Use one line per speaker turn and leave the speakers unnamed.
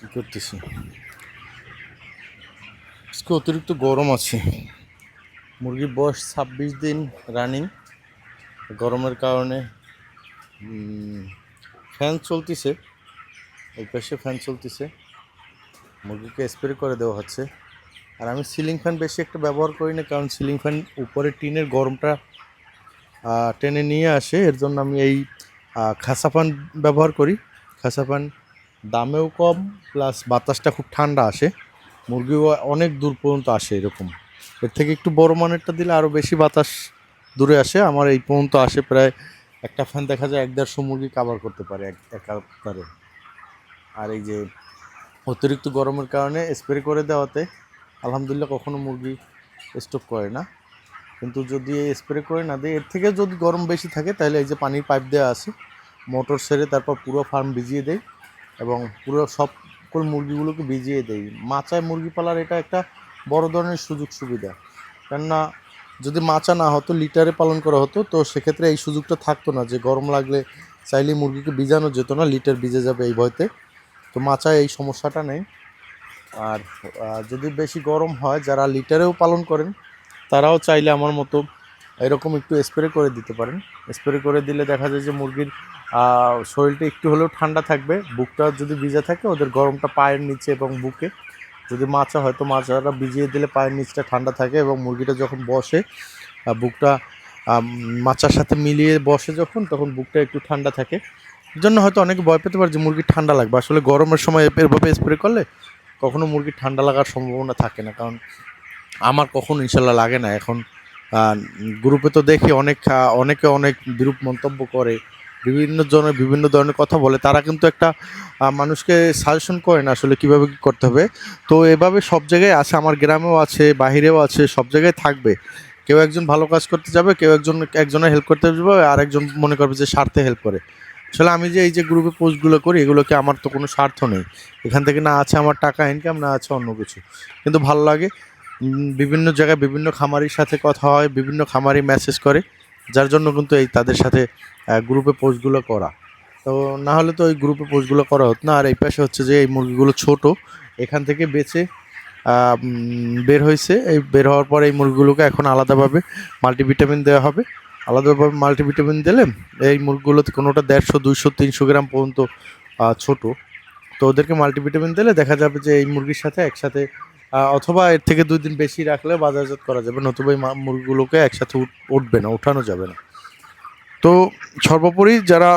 কি করতেছি আজকে অতিরিক্ত গরম আছে। মুরগির বয়স 26 দিন রানিং। গরমের কারণে ফ্যান চলতেছে, এই পাশে ফ্যান চলতেছে, মুরগিকে স্প্রে করে দেওয়া হচ্ছে। আর আমি সিলিং ফ্যান বেশি একটা ব্যবহার করি না, কারণ সিলিং ফ্যান উপরে টিনের গরমটা টেনে নিয়ে আসে। এর জন্য আমি এই খাসা ফ্যান ব্যবহার করি। খাসা ফ্যান দামেও কম, প্লাস বাতাসটা খুব ঠান্ডা আসে, মুরগিও অনেক দূর পর্যন্ত আসে। এরকম এর থেকে একটু বড় মানেরটা দিলে আরও বেশি বাতাস দূরে আসে। আমার এই পর্যন্ত আসে প্রায়, একটা ফ্যান দেখা যায় 1-150 মুরগি কাভার করতে পারে একাত্তরে। আর এই যে অতিরিক্ত গরমের কারণে স্প্রে করে দেওয়াতে আলহামদুলিল্লাহ কখনো মুরগি স্টক করে না। কিন্তু যদি স্প্রে করে না দেয়, এর থেকে যদি গরম বেশি থাকে, তাহলে এই যে পানির পাইপ দেওয়া আছে, মোটর সেরে তারপর পুরো ফার্ম ভিজিয়ে দেয় এবং পুরো সকল মুরগিগুলোকে ভিজিয়ে দেয়। মাচায় মুরগি পালার এটা একটা বড় ধরনের সুযোগ সুবিধা। কেননা যদি মাচা না হতো, লিটারে পালন করা হতো, তো সেক্ষেত্রে এই সুযোগটা থাকতো না যে গরম লাগলে চাইলে মুরগিকে ভিজানো যেত না, লিটার ভিজে যাবে এই ভয়তে। তো মাচায় এই সমস্যাটা নেই। আর যদি বেশি গরম হয়, যারা লিটারেও পালন করেন তারাও চাইলে আমার মতো এরকম একটু স্প্রে করে দিতে পারেন। স্প্রে করে দিলে দেখা যায় যে মুরগির শরীরটা একটু হলেও ঠান্ডা থাকবে। বুকটা যদি ভিজা থাকে, ওদের গরমটা পায়ের নিচে এবং বুকে। যদি মাচা হয় তো মাচাটা ভিজিয়ে দিলে পায়ের নিচটা ঠান্ডা থাকে এবং মুরগিটা যখন বসে বুকটা মাচার সাথে মিলিয়ে বসে যখন, তখন বুকটা একটু ঠান্ডা থাকে। এর জন্য হয়তো অনেকে ভয় পেতে পারে যে মুরগির ঠান্ডা লাগবে। আসলে গরমের সময় এভাবে স্প্রে করলে কখনো মুরগির ঠান্ডা লাগার সম্ভাবনা থাকে না, কারণ আমার কখনো ইনশাল্লাহ লাগে না। এখন গ্রুপে তো দেখি অনেকে অনেক বিরূপ মন্তব্য করে, বিভিন্ন জনের বিভিন্ন ধরনের কথা বলে। তারা কিন্তু একটা মানুষকে সাজেশন করে না আসলে কীভাবে কী করতে হবে। তো এভাবে সব জায়গায় আছে, আমার গ্রামেও আছে, বাহিরেও আছে, সব জায়গায় থাকবে। কেউ একজন ভালো কাজ করতে যাবে, কেউ একজনের হেল্প করতে যাবে, আর একজন মনে করবে যে স্বার্থে হেল্প করে। আসলে আমি যে এই যে গ্রুপে পোস্টগুলো করি, এগুলোকে আমার তো কোনো স্বার্থ নেই। এখান থেকে না আছে আমার টাকা ইনকাম, না আছে অন্য কিছু, কিন্তু ভালো লাগে। বিভিন্ন জায়গায় বিভিন্ন খামারির সাথে কথা হয়, বিভিন্ন খামারি মেসেজ করে, যার জন্য কিন্তু এই তাদের সাথে গ্রুপে পোস্টগুলো করা। তো না হলে তো ওই গ্রুপে পোস্টগুলো করা হতো না। আর এই পাশে হচ্ছে যে এই মুরগিগুলো ছোট, এখান থেকে বেচে বের হয়েছে। এই বের হওয়ার পরে এই মুরগিগুলোকে এখন আলাদাভাবে মাল্টিভিটামিন দেওয়া হবে। আলাদাভাবে মাল্টিভিটামিন দিলে এই মুরগিগুলোতে কোনোটা 150, 200, 300 গ্রাম পর্যন্ত ছোট। তো ওদেরকে মাল্টিভিটামিন দিলে দেখা যাবে যে এই মুরগির সাথে একসাথে অথবা এর থেকে 2 দিন বেশি রাখলে বাজারজাত করা যাবে, নতুবা এই মুরগিগুলোকে একসাথে উঠবে না, উঠানো যাবে না। তো সর্বোপরি যারা